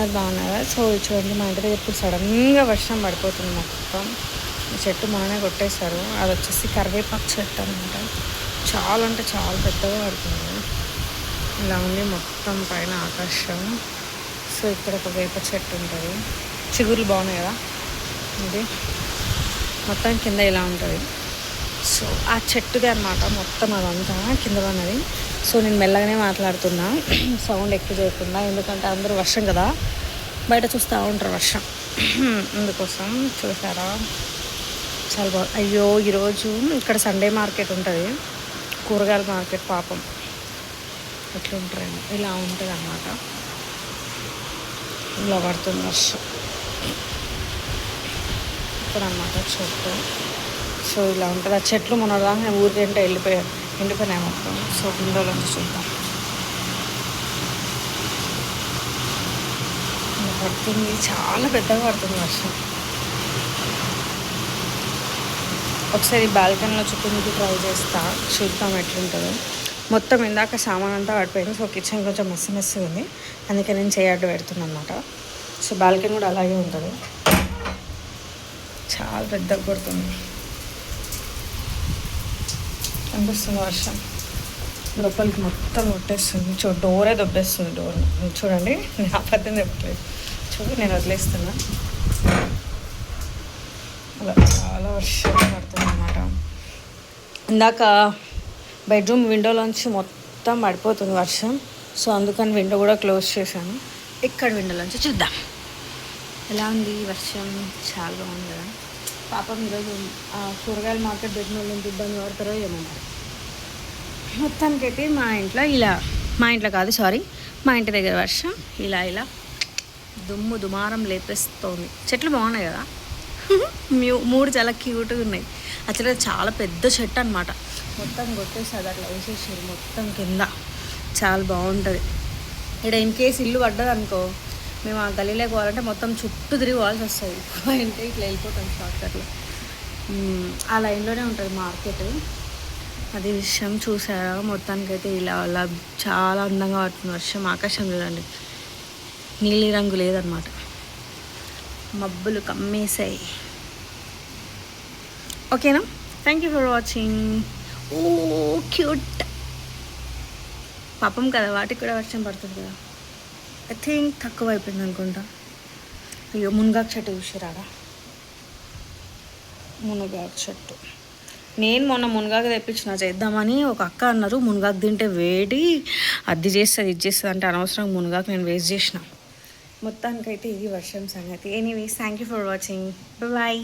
అందరు బాగున్నారా? సో చూడండి, మా ఇంటి దగ్గర ఇప్పుడు సడన్గా వర్షం పడిపోతుంది. మొత్తం ఈ చెట్టు మొన్ననే కొట్టేశారు. అది వచ్చేసి కరివేపాకు చెట్టు అనమాట. చాలా అంటే చాలా పెద్దగా పడుతుంది. ఇలా ఉంది మొత్తం పైన ఆకాశం. సో ఇక్కడ ఒక వేప చెట్టు ఉంటుంది. చిగురులు బాగున్నాయి కదా. ఇది మొత్తం కింద ఇలా ఉంటుంది. సో ఆ చెట్టుది అనమాట మొత్తం అదంతా కింద ఉన్నది. సో నేను మెల్లగానే మాట్లాడుతున్నా, సౌండ్ ఎక్కువ చేయకుండా, ఎందుకంటే అందరూ వర్షం కదా, బయట చూస్తూ ఉంటారు వర్షం. అందుకోసం చూసారా, చాలా బాగుంది. అయ్యో ఈరోజు ఇక్కడ సండే మార్కెట్ ఉంటుంది, కూరగాయల మార్కెట్. పాపం ఎట్లా ఉంటారేమో, ఇలా ఉంటుంది అన్నమాట. ఇలా పడుతుంది వర్షం ఇక్కడ అన్నమాట చెట్టు. సో ఇలా ఉంటుంది ఆ చెట్లు. మొన్నదాకా నేను ఊరికంటే ఎండిపోయినాయి మొత్తం. సో విండోలో నుంచి చూద్దాం. ఇలా పడుతుంది, చాలా పెద్దగా పడుతుంది వర్షం. ఒకసారి బాల్కనీలో చుట్టూ ట్రై చేస్తా, చూద్దాం ఎట్లుంటుందో. మొత్తం ఇందాక సామాన్ అంతా పడిపోయింది. సో కిచెన్ కొంచెం మెస్సి ఉంది, అందుకే నేను చేయడ్డు పెడుతున్నాను అనమాట. సో బాల్కనీ కూడా అలాగే ఉంటుంది. చాలా పెద్దగా పడుతుంది, అనిపిస్తుంది వర్షం. లోపలికి మొత్తం కొట్టేస్తుంది. డోరే దొబ్బేస్తుంది. డోర్ చూడండి, నేను అబద్ధం చెప్పట్లేదు. చూడు, నేను వదిలేస్తున్నా. అలా చాలా వర్షం పడుతుంది అన్నమాట. ఇందాక బెడ్రూమ్ విండోలోంచి మొత్తం పడిపోతుంది వర్షం. సో అందుకని విండో కూడా క్లోజ్ చేశాను. ఇక్కడ విండోలోంచి చూద్దాం ఎలా ఉంది వర్షం. చాలా బాగుంది కదా. పాపం ఈరోజు కూరగాయల మార్కెట్ పెట్టిన వాళ్ళు ఎంత ఇబ్బంది పడతారో ఏమన్నారు. మొత్తానికైతే మా ఇంట్లో కాదు, మా ఇంటి దగ్గర వర్షం ఇలా దుమ్ము దుమారం లేపేస్తోంది. చెట్లు బాగున్నాయి కదా. 3 చాలా క్యూట్గా ఉన్నాయి. యాక్చువల్గా చాలా పెద్ద చెట్టు అనమాట. మొత్తం కొట్టేసారు, అట్లా వేసేసారు మొత్తం కింద. చాలా బాగుంటుంది. ఇక్కడ ఇన్ కేసు ఇల్లు పడ్డది అనుకో, మేము ఆ గలీలోకి పోవాలంటే మొత్తం చుట్టూ తిరిగి పోవాల్సి వస్తుంది. అంటే ఇట్లా వెళ్ళిపోతాం షార్ట్కట్లో. ఆ లైన్లోనే ఉంటుంది మార్కెట్. అది విషయం చూసారా. మొత్తానికైతే ఇలా అలా చాలా అందంగా పడుతుంది వర్షం. ఆకాశం చూడండి, నీలి రంగు లేదనమాట, మబ్బులు కమ్మేసాయి. ఓకేనా, thank you for watching. Oh cute పాపం కదా, వాటికి కూడా వర్షం పడుతుంది కదా. ఐ థింక్ తక్కువ అయిపోయింది అనుకుంటా. అయ్యో మునగాకు చెట్టు చూసిరారా, మునగాకు చెట్టు. నేను మొన్న మునగాకు తెప్పించిన చేద్దామని, ఒక అక్క అన్నారు మునగాకు తింటే వేడి, అది చేస్తుంది ఇది చేస్తుంది అంటే అనవసరంగా మునగాకు నేను వేస్ట్ చేసిన. మొత్తానికైతే ఇది వర్షం సంగతి. Anyways, thank you for watching. Bye.